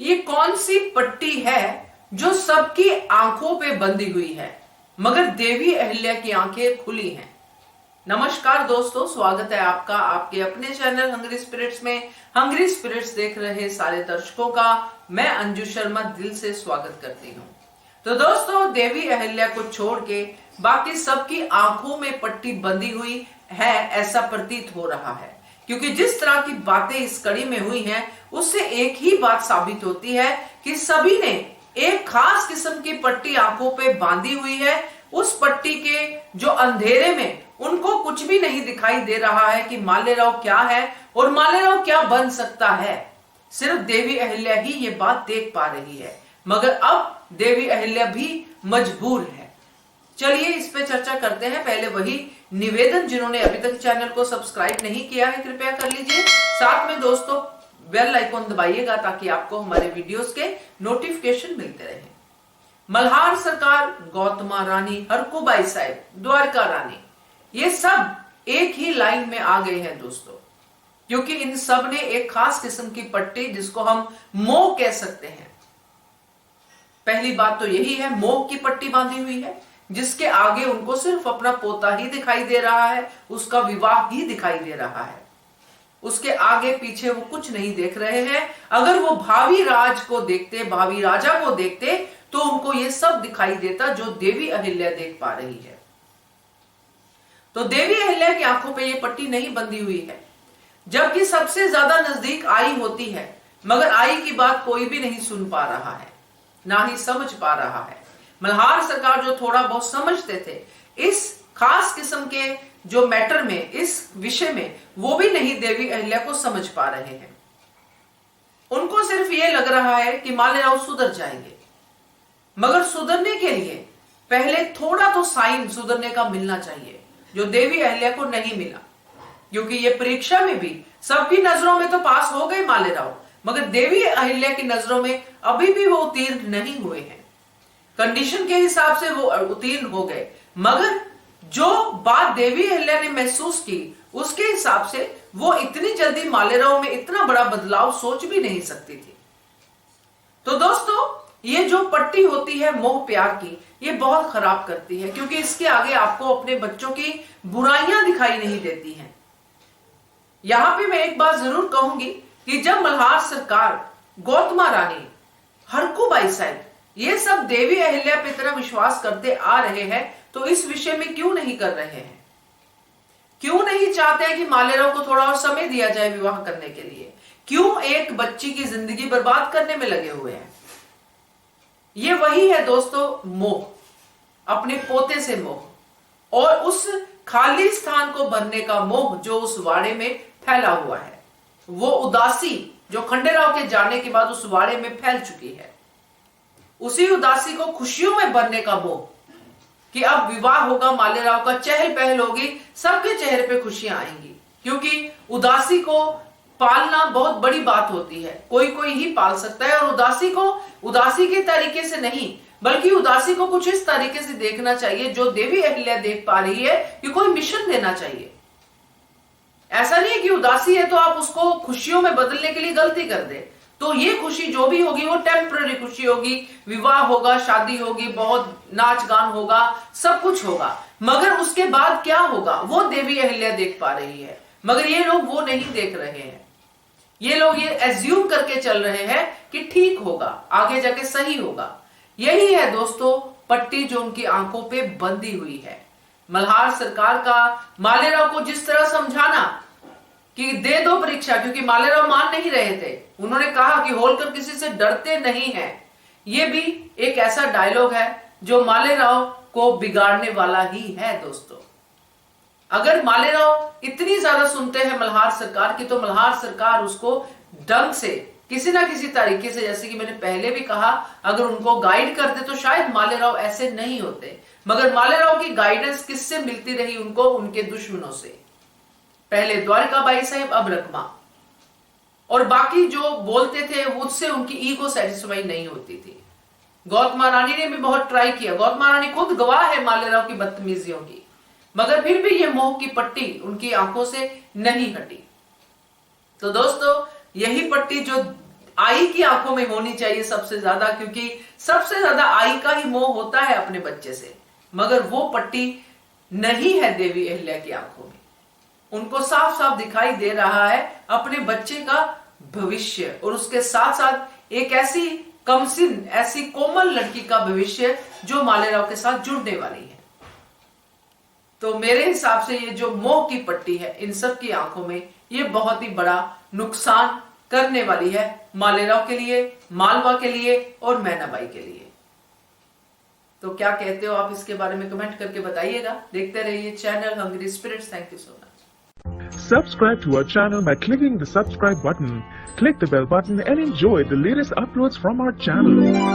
ये कौन सी पट्टी है जो सबकी आंखों पे बंधी हुई है मगर देवी अहिल्या की आंखें खुली हैं। नमस्कार दोस्तों, स्वागत है आपका आपके अपने चैनल हंग्री स्पिरिट्स में। हंग्री स्पिरिट्स देख रहे सारे दर्शकों का मैं अंजू शर्मा दिल से स्वागत करती हूँ। तो दोस्तों, देवी अहिल्या को छोड़ के बाकी सबकी आंखों में पट्टी बंधी हुई है ऐसा प्रतीत हो रहा है, क्योंकि जिस तरह की बातें इस कड़ी में हुई हैं उससे एक ही बात साबित होती है कि सभी ने एक खास किस्म की पट्टी आंखों पे बांधी हुई है। उस पट्टी के जो अंधेरे में उनको कुछ भी नहीं दिखाई दे रहा है कि मालेराव क्या है और मालेराव क्या बन सकता है। सिर्फ देवी अहिल्या ही ये बात देख पा रही है, मगर अब देवी अहिल्या भी मजबूर है। चलिए इस पे चर्चा करते हैं। पहले वही निवेदन, जिन्होंने अभी तक चैनल को सब्सक्राइब नहीं किया है कृपया कर लीजिए। साथ में दोस्तों बेल आइकॉन दबाइएगा ताकि आपको हमारे वीडियोस के नोटिफिकेशन मिलते रहे। मल्हार सरकार, गौतमा रानी, हरकुबाई साहब, द्वारका रानी, ये सब एक ही लाइन में आ गए हैं दोस्तों, क्योंकि इन सब ने एक खास किस्म की पट्टी, जिसको हम मोह कह सकते हैं। पहली बात तो यही है, मोह की पट्टी बांधी हुई है, जिसके आगे उनको सिर्फ अपना पोता ही दिखाई दे रहा है, उसका विवाह ही दिखाई दे रहा है। उसके आगे पीछे वो कुछ नहीं देख रहे हैं। अगर वो भावी राज को देखते, भावी राजा को देखते, तो उनको ये सब दिखाई देता जो देवी अहिल्या देख पा रही है। तो देवी अहिल्या की आंखों पे ये पट्टी नहीं बंधी हुई है, जबकि सबसे ज्यादा नजदीक आई होती है, मगर आई की बात कोई भी नहीं सुन पा रहा है, ना ही समझ पा रहा है। मल्हार सरकार जो थोड़ा बहुत समझते थे इस खास किस्म के जो मैटर में, इस विषय में, वो भी नहीं देवी अहिल्या को समझ पा रहे हैं। उनको सिर्फ ये लग रहा है कि मालेराव सुधर जाएंगे, मगर सुधरने के लिए पहले थोड़ा तो साइन सुधरने का मिलना चाहिए, जो देवी अहिल्या को नहीं मिला। क्योंकि ये परीक्षा में भी सबकी नजरों में तो पास हो गए मालेराव, मगर देवी अहिल्या की नजरों में अभी भी वो उत्तीर्ण नहीं हुए हैं। कंडीशन के हिसाब से वो उत्तीर्ण हो गए, मगर जो बात देवी अहिल्या ने महसूस की उसके हिसाब से वो इतनी जल्दी मालेराव में इतना बड़ा बदलाव सोच भी नहीं सकती थी। तो दोस्तों, ये जो पट्टी होती है मोह प्यार की, ये बहुत खराब करती है, क्योंकि इसके आगे आपको अपने बच्चों की बुराइयां दिखाई नहीं देती हैं। यहां पे मैं एक बात जरूर कहूंगी कि जब मल्हार सरकार, गौतमा रानी, हरकुबाई साहब, ये सब देवी अहिल्या पे इतना विश्वास करते आ रहे हैं, तो इस विषय में क्यों नहीं कर रहे हैं? क्यों नहीं चाहते हैं कि मालेराव को थोड़ा और समय दिया जाए विवाह करने के लिए? क्यों एक बच्ची की जिंदगी बर्बाद करने में लगे हुए हैं? ये वही है दोस्तों मोह, अपने पोते से मोह, और उस खाली स्थान को भरने का मोह जो उस वाड़े में फैला हुआ है। वो उदासी जो खंडेराव के जाने के बाद उस वाड़े में फैल चुकी है, उसी उदासी को खुशियों में भरने का मोह कि अब विवाह होगा, मालेराव का चहल पहल होगी, सबके चेहरे पे खुशियां आएंगी। क्योंकि उदासी को पालना बहुत बड़ी बात होती है, कोई कोई ही पाल सकता है। और उदासी को उदासी के तरीके से नहीं, बल्कि उदासी को कुछ इस तरीके से देखना चाहिए जो देवी अहिल्या देख पा रही है, कि कोई मिशन देना चाहिए। ऐसा नहीं है कि उदासी है तो आप उसको खुशियों में बदलने के लिए गलती कर दे। तो ये खुशी जो भी होगी वो टेम्पररी खुशी होगी, विवाह होगा, शादी होगी, बहुत नाच गान होगा, सब कुछ होगा, मगर उसके बाद क्या होगा वो देवी अहिल्या देख पा रही है। मगर ये लोग वो नहीं देख रहे हैं। ये लोग ये एज्यूम करके चल रहे हैं कि ठीक होगा, आगे जाके सही होगा। यही है दोस्तों पट्टी जो उनकी आंखों पे बंधी हुई है। मल्हार सरकार का मालेराव को जिस तरह समझाना कि दे दो परीक्षा, क्योंकि मालेराव मान नहीं रहे थे, उन्होंने कहा कि होलकर किसी से डरते नहीं हैं। ये भी एक ऐसा डायलॉग है जो मालेराव को बिगाड़ने वाला ही है दोस्तों। अगर मालेराव इतनी ज्यादा सुनते हैं मल्हार सरकार की, तो मल्हार सरकार उसको ढंग से किसी ना किसी तरीके से, जैसे कि मैंने पहले भी कहा, अगर उनको गाइड करते तो शायद मालेराव ऐसे नहीं होते। मगर मालेराव की गाइडेंस किससे मिलती रही उनको? उनके दुश्मनों से। पहले द्वारकाबाई साहब, अब रकमा, और बाकी जो बोलते थे उससे उनकी ईगो सेटिस्फाई नहीं होती थी। गौतमा रानी ने भी बहुत ट्राई किया, गौतमा रानी खुद गवाह है मालेराव की बदतमीजियों की, मगर फिर भी ये मोह की पट्टी उनकी आंखों से नहीं हटी। तो दोस्तों, यही पट्टी जो आई की आंखों में होनी चाहिए सबसे ज्यादा, क्योंकि सबसे ज्यादा आई का ही मोह होता है अपने बच्चे से। मगर वो पट्टी नहीं है देवी अहिल्या की आंखों में। उनको साफ साफ दिखाई दे रहा है अपने बच्चे का भविष्य, और उसके साथ साथ एक ऐसी कमसिन, ऐसी कोमल लड़की का भविष्य जो मालेराव के साथ जुड़ने वाली है। तो मेरे हिसाब से ये जो मोह की पट्टी है इन सब की आंखों में, ये बहुत ही बड़ा नुकसान करने वाली है मालेराव के लिए, मालवा के लिए और मैनाबाई के लिए। तो क्या कहते हो आप इसके बारे में कमेंट करके बताइएगा। देखते रहिए channel Hungry Spirits. Thank you so much. Subscribe to our channel by clicking the subscribe button. Click the bell button and enjoy the latest uploads from our channel.